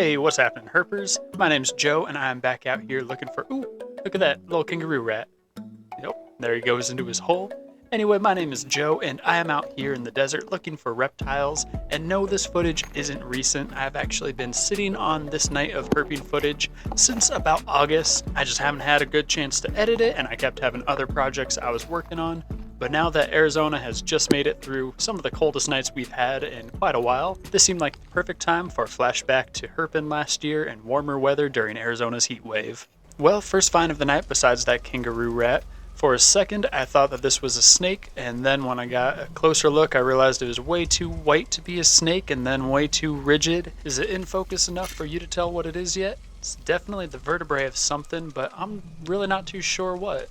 Hey, what's happening, Herpers? My name's Joe, and I'm back out here looking for... Ooh, look at that little kangaroo rat. Yep, there he goes into his hole. Anyway, my name is Joe, and I am out here in the desert looking for reptiles. And no, this footage isn't recent. I've actually been sitting on this night of herping footage since about August. I just haven't had a good chance to edit it, and I kept having other projects I was working on. But now that Arizona has just made it through some of the coldest nights we've had in quite a while, this seemed like the perfect time for a flashback to Herpin last year and warmer weather during Arizona's heat wave. Well, first find of the night besides that kangaroo rat. For a second, I thought that this was a snake, and then when I got a closer look, I realized it was way too white to be a snake and then way too rigid. Is it in focus enough for you to tell what it is yet? It's definitely the vertebrae of something, but I'm really not too sure what.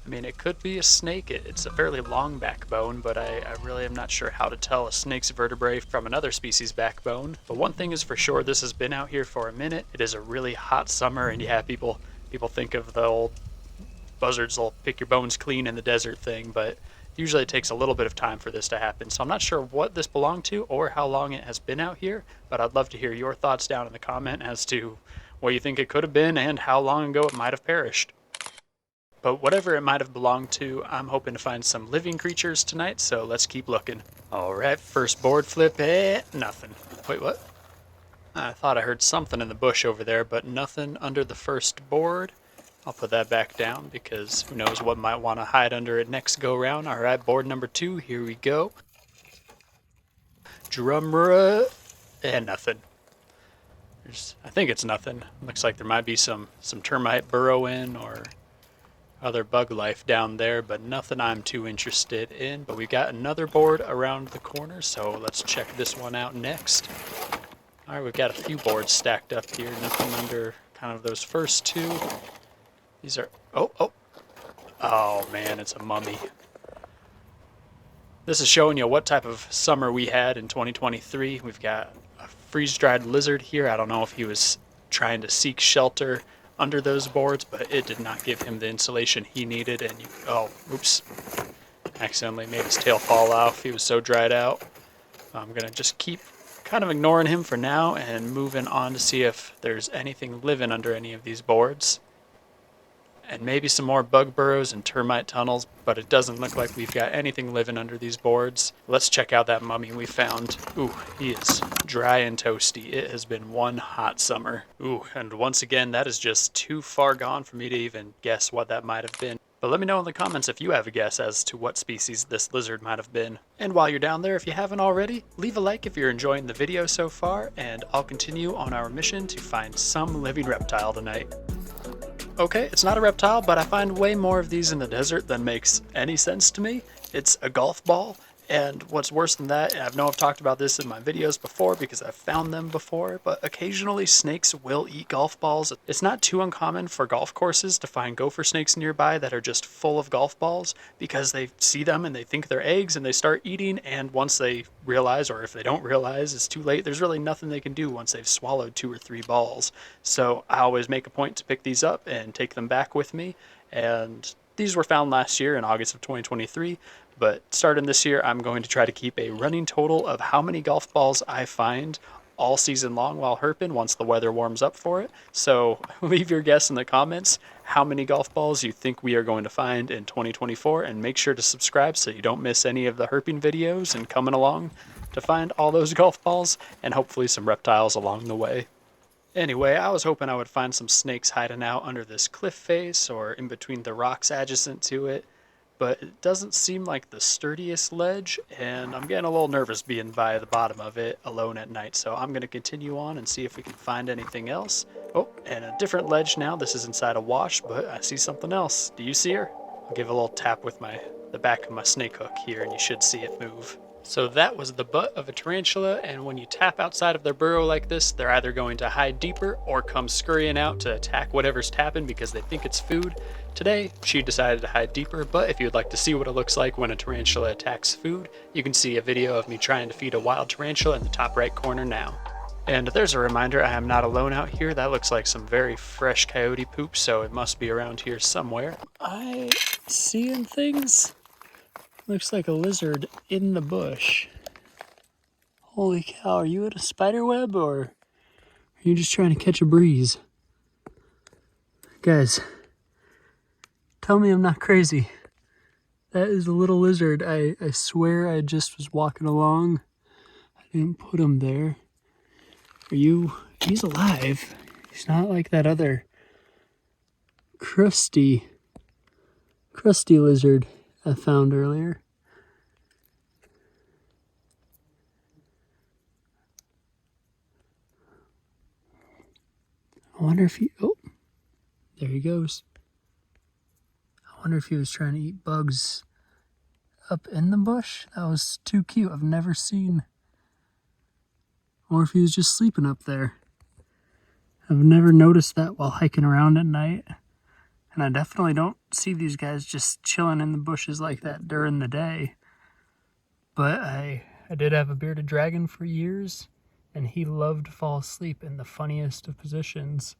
I mean, it could be a snake. It's a fairly long backbone, but I really am not sure how to tell a snake's vertebrae from another species' backbone. But one thing is for sure, this has been out here for a minute. It is a really hot summer, and yeah, people think of the old buzzards will pick your bones clean in the desert thing, but usually it takes a little bit of time for this to happen. So I'm not sure what this belonged to or how long it has been out here, but I'd love to hear your thoughts down in the comment as to what you think it could have been and how long ago it might have perished. But whatever it might have belonged to, I'm hoping to find some living creatures tonight, so let's keep looking. Alright, first board flip, nothing. Wait, what? I thought I heard something in the bush over there, but nothing under the first board. I'll put that back down because who knows what might want to hide under it next go round. Alright, board number 2, here we go. Drumra, nothing. I think it's nothing. Looks like there might be some termite burrowing or other bug life down there, but nothing I'm too interested in. But we got another board around the corner, so let's check this one out next. Alright, we've got a few boards stacked up here, nothing under kind of those first two. These are, oh man, it's a mummy. This is showing you what type of summer we had in 2023. We've got a freeze-dried lizard here. I don't know if he was trying to seek shelter under those boards, but it did not give him the insulation he needed, and oops, accidentally made his tail fall off. He was so dried out. I'm gonna just keep kind of ignoring him for now and moving on to see if there's anything living under any of these boards. And maybe some more bug burrows and termite tunnels, but it doesn't look like we've got anything living under these boards. Let's check out that mummy we found. Ooh, he is dry and toasty. It has been one hot summer. Ooh, and once again, that is just too far gone for me to even guess what that might have been. But let me know in the comments if you have a guess as to what species this lizard might have been. And while you're down there, if you haven't already, leave a like if you're enjoying the video so far, and I'll continue on our mission to find some living reptile tonight. Okay, it's not a reptile, but I find way more of these in the desert than makes any sense to me. It's a golf ball, and what's worse than that, and I know I've talked about this in my videos before because I've found them before, but occasionally snakes will eat golf balls. It's not too uncommon for golf courses to find gopher snakes nearby that are just full of golf balls because they see them and they think they're eggs and they start eating, and once they realize, or if they don't realize, it's too late. There's really nothing they can do once they've swallowed 2 or 3 balls. So I always make a point to pick these up and take them back with me, and these were found last year in August of 2023, but starting this year, I'm going to try to keep a running total of how many golf balls I find all season long while herping once the weather warms up for it. So leave your guess in the comments how many golf balls you think we are going to find in 2024, and make sure to subscribe so you don't miss any of the herping videos and coming along to find all those golf balls and hopefully some reptiles along the way. Anyway, I was hoping I would find some snakes hiding out under this cliff face or in between the rocks adjacent to it, but it doesn't seem like the sturdiest ledge, and I'm getting a little nervous being by the bottom of it alone at night, so I'm going to continue on and see if we can find anything else. Oh, and a different ledge now. This is inside a wash, but I see something else. Do you see her? I'll give a little tap with the back of my snake hook here, and you should see it move. So that was the butt of a tarantula, and when you tap outside of their burrow like this, they're either going to hide deeper or come scurrying out to attack whatever's tapping because they think it's food. Today, she decided to hide deeper, but if you'd like to see what it looks like when a tarantula attacks food, you can see a video of me trying to feed a wild tarantula in the top right corner now. And there's a reminder, I am not alone out here. That looks like some very fresh coyote poop, so it must be around here somewhere. I seeing things? Looks like a lizard in the bush. Holy cow, are you in a spider web or are you just trying to catch a breeze? Guys, tell me I'm not crazy. That is a little lizard. I swear I just was walking along. I didn't put him there. He's alive. He's not like that other crusty lizard I found earlier. I wonder if oh, there he goes. I wonder if he was trying to eat bugs up in the bush. That was too cute. I've never seen. Or if he was just sleeping up there. I've never noticed that while hiking around at night. And I definitely don't see these guys just chilling in the bushes like that during the day. But I did have a bearded dragon for years, and he loved to fall asleep in the funniest of positions.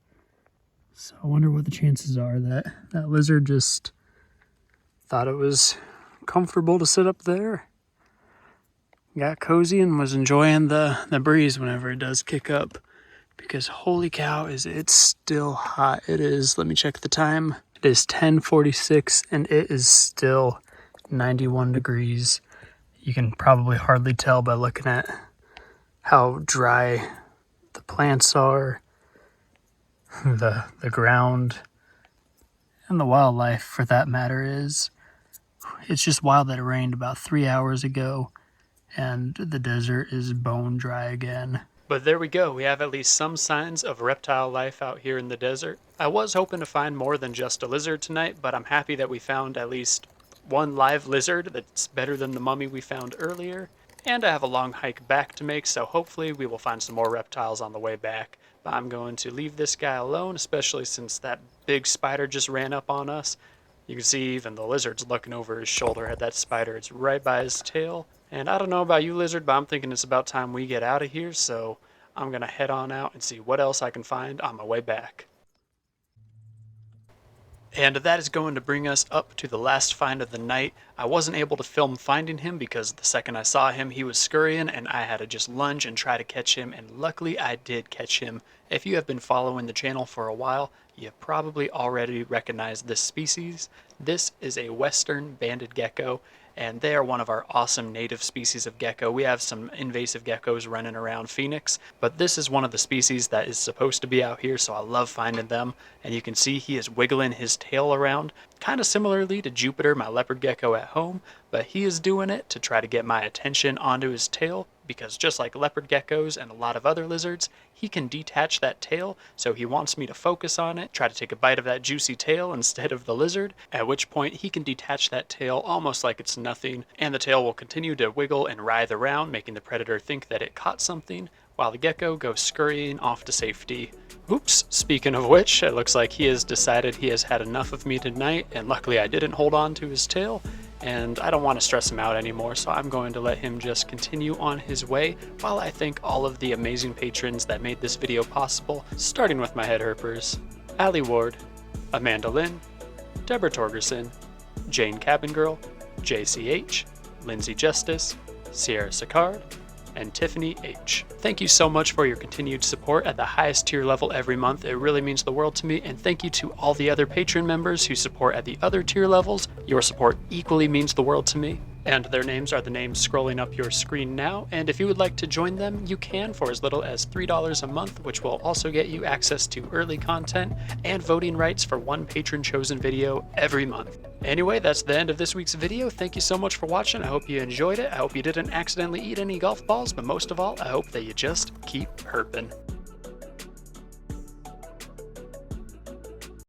So I wonder what the chances are that that lizard just thought it was comfortable to sit up there, got cozy, and was enjoying the breeze whenever it does kick up. Because holy cow, it's still hot. It is, let me check the time. It is 10:46 and it is still 91 degrees. You can probably hardly tell by looking at how dry the plants are, the ground, and the wildlife for that matter is. It's just wild that it rained about 3 hours ago and the desert is bone dry again. But there we go, we have at least some signs of reptile life out here in the desert. I was hoping to find more than just a lizard tonight, but I'm happy that we found at least one live lizard that's better than the mummy we found earlier. And I have a long hike back to make, so hopefully we will find some more reptiles on the way back. But I'm going to leave this guy alone, especially since that big spider just ran up on us. You can see even the lizard's looking over his shoulder at that spider. It's right by his tail. And I don't know about you, lizard, but I'm thinking it's about time we get out of here, so I'm going to head on out and see what else I can find on my way back. And that is going to bring us up to the last find of the night. I wasn't able to film finding him because the second I saw him, he was scurrying and I had to just lunge and try to catch him, and luckily I did catch him. If you have been following the channel for a while, you have probably already recognized this species. This is a western banded gecko, and they are one of our awesome native species of gecko. We have some invasive geckos running around Phoenix, but this is one of the species that is supposed to be out here, so I love finding them. And you can see he is wiggling his tail around, kind of similarly to Jupiter, my leopard gecko at home, but he is doing it to try to get my attention onto his tail, because just like leopard geckos and a lot of other lizards, he can detach that tail, so he wants me to focus on it, try to take a bite of that juicy tail instead of the lizard, at which point he can detach that tail almost like it's nothing, and the tail will continue to wiggle and writhe around, making the predator think that it caught something, while the gecko goes scurrying off to safety. Oops, speaking of which, it looks like he has decided he has had enough of me tonight, and luckily I didn't hold on to his tail, and I don't want to stress him out anymore, so I'm going to let him just continue on his way while I thank all of the amazing patrons that made this video possible, starting with my head herpers: Allie Ward, Amanda Lynn, Deborah Torgerson, Jane Cabingirl, JCH, Lindsay Justice, Sierra Sicard, and Tiffany H. Thank you so much for your continued support at the highest tier level every month. It really means the world to me, and thank you to all the other patron members who support at the other tier levels. Your support equally means the world to me. And their names are the names scrolling up your screen now, and if you would like to join them, you can for as little as $3 a month, which will also get you access to early content and voting rights for one patron chosen video every month. Anyway, that's the end of this week's video. Thank you so much for watching. I hope you enjoyed it. I hope you didn't accidentally eat any golf balls, but most of all, I hope that you just keep herping.